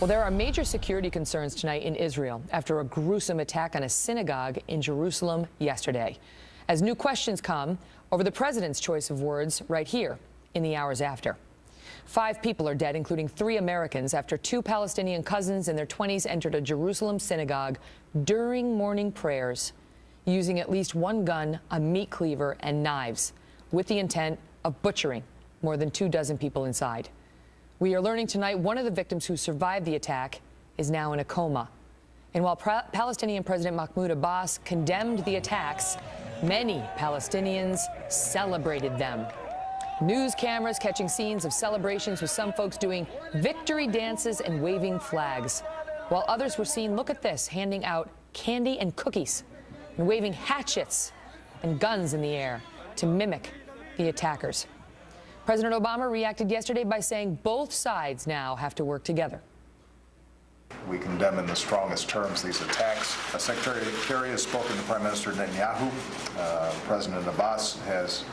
Well, there are major security concerns tonight in Israel after a gruesome attack on a synagogue in Jerusalem yesterday. As new questions come over the president's choice of words right here in the hours after. 5 people are dead, including 3 Americans, after 2 Palestinian cousins in their 20s entered a Jerusalem synagogue during morning prayers, using at least 1 gun, a meat cleaver, and knives, with the intent of butchering more than 24 people inside. We are learning tonight one of the victims who survived the attack is now in a coma. And while Palestinian President Mahmoud Abbas condemned the attacks, many Palestinians celebrated them. News cameras catching scenes of celebrations with some folks doing victory dances and waving flags, while others were seen, look at this, handing out candy and cookies and waving hatchets and guns in the air to mimic the attackers. President Obama reacted yesterday by saying both sides now have to work together. We condemn in the strongest terms these attacks. Secretary Kerry has spoken to Prime Minister Netanyahu. President Abbas has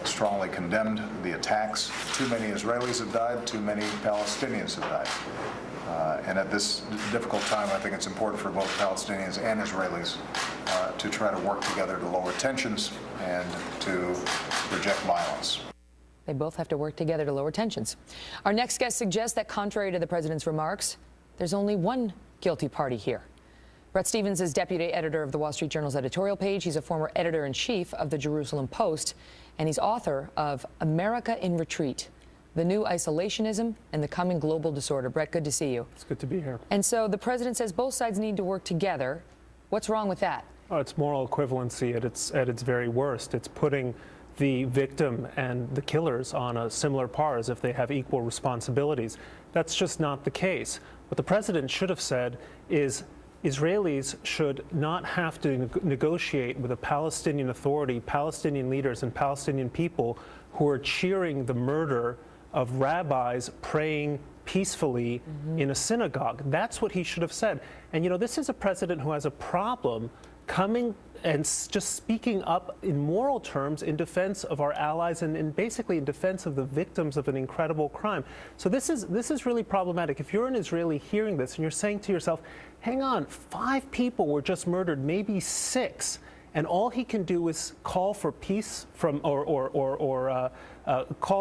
strongly condemned the attacks. Too many Israelis have died, too many Palestinians have died. And at this difficult time, I think it's important for both Palestinians and Israelis to try to work together to lower tensions and to reject violence. They both have to work together to lower tensions. Our next guest suggests that, contrary to the president's remarks, there's only one guilty party here. Bret Stephens is deputy editor of the Wall Street Journal's editorial page. He's a former editor-in-chief of the Jerusalem Post, and he's author of America in Retreat: The New Isolationism and the Coming Global Disorder. Bret, good to see you. It's good to be here. And so the president says both sides need to work together. What's wrong with that? Oh, it's moral equivalency at its very worst. It's putting the victim and the killers on a similar par as if they have equal responsibilities. That's just not the case. What the president should have said is Israelis should not have to negotiate with a Palestinian Authority, Palestinian leaders, and Palestinian people who are cheering the murder of rabbis praying peacefully in a synagogue. That's what he should have said. And, you know, this is a president who has a problem coming and just speaking up in moral terms in defense of our allies and basically in defense of the victims of an incredible crime. So this is really problematic. If you're an Israeli hearing this and you're saying to yourself, hang on, 5 people were just murdered, maybe 6, and all he can do is call for peace from call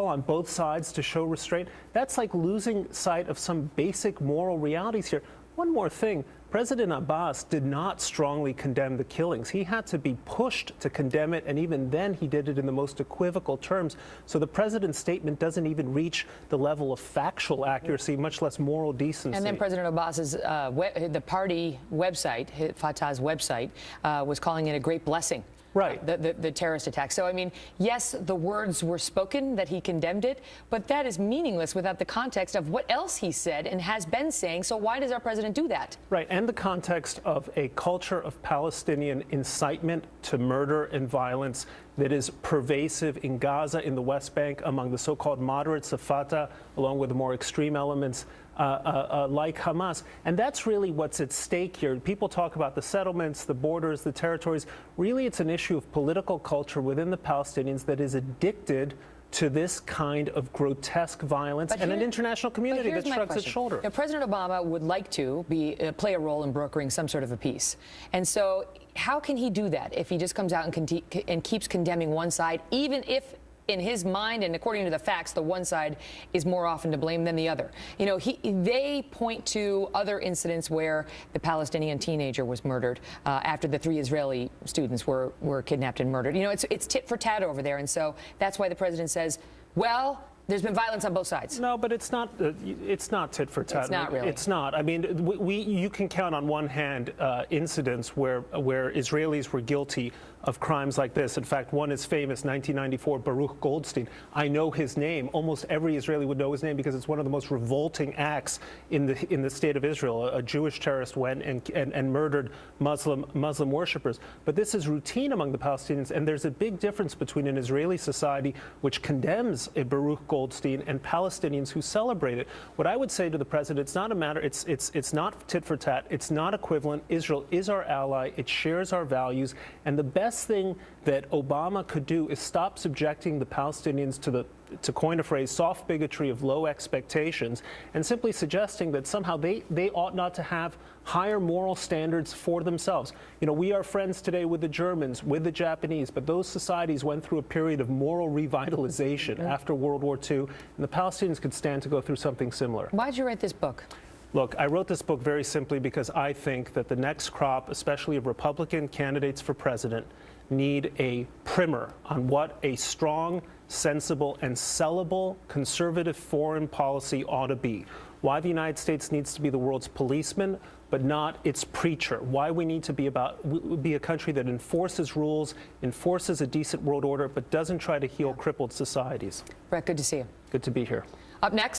on both sides to show restraint, that's like losing sight of some basic moral realities here. One more thing. President Abbas did not strongly condemn the killings. He had to be pushed to condemn it, and even then he did it in the most equivocal terms. So the president's statement doesn't even reach the level of factual accuracy, much less moral decency. And then President Abbas's, the party website, Fatah's website, was calling it a great blessing. Right. The terrorist attack. So, I mean, yes, the words were spoken that he condemned it, but that is meaningless without the context of what else he said and has been saying. So why does our president do that? Right. And the context of a culture of Palestinian incitement to murder and violence that is pervasive in Gaza, in the West Bank, among the so-called moderates of Fatah, along with the more extreme elements like Hamas. And that's really what's at stake here. People talk about the settlements, the borders, the territories. Really, it's an issue of political culture within the Palestinians that is addicted to this kind of grotesque violence and an international community that shrugs its shoulder. Now, President Obama would like to play a role in brokering some sort of a peace. And so how can he do that if he just comes out and keeps condemning one side, even if in his mind and according to the facts, the one side is more often to blame than the other? You know, they point to other incidents where the Palestinian teenager was murdered after the 3 Israeli students were kidnapped and murdered. You know, it's tit for tat over there. And so that's why the president says, well, there's been violence on both sides. No, but it's not tit for tat. It's not really. It's not. I mean, you can count on one hand incidents where Israelis were guilty of crimes like this. In fact, one is famous, 1994, Baruch Goldstein. I know his name. Almost every Israeli would know his name because it's one of the most revolting acts in the state of Israel. A Jewish terrorist went and murdered Muslim worshippers. But this is routine among the Palestinians, and there's a big difference between an Israeli society which condemns a Baruch Goldstein and Palestinians who celebrate it. What I would say to the president, it's not a matter, it's not tit for tat, it's not equivalent. Israel is our ally, it shares our values, and the best thing that Obama could do is stop subjecting the Palestinians to the to coin a phrase, soft bigotry of low expectations, and simply suggesting that somehow they ought not to have higher moral standards for themselves. You know, we are friends today with the Germans, with the Japanese, but those societies went through a period of moral revitalization after World War II, and the Palestinians could stand to go through something similar. Why'd you write this book? Look, I wrote this book very simply because I think that the next crop, especially of Republican candidates for president, need a primer on what a strong, sensible, and sellable conservative foreign policy ought to be. Why the United States needs to be the world's policeman, but not its preacher. Why we need to be a country that enforces rules, enforces a decent world order, but doesn't try to heal crippled societies. Bret, good to see you. Good to be here. Up next.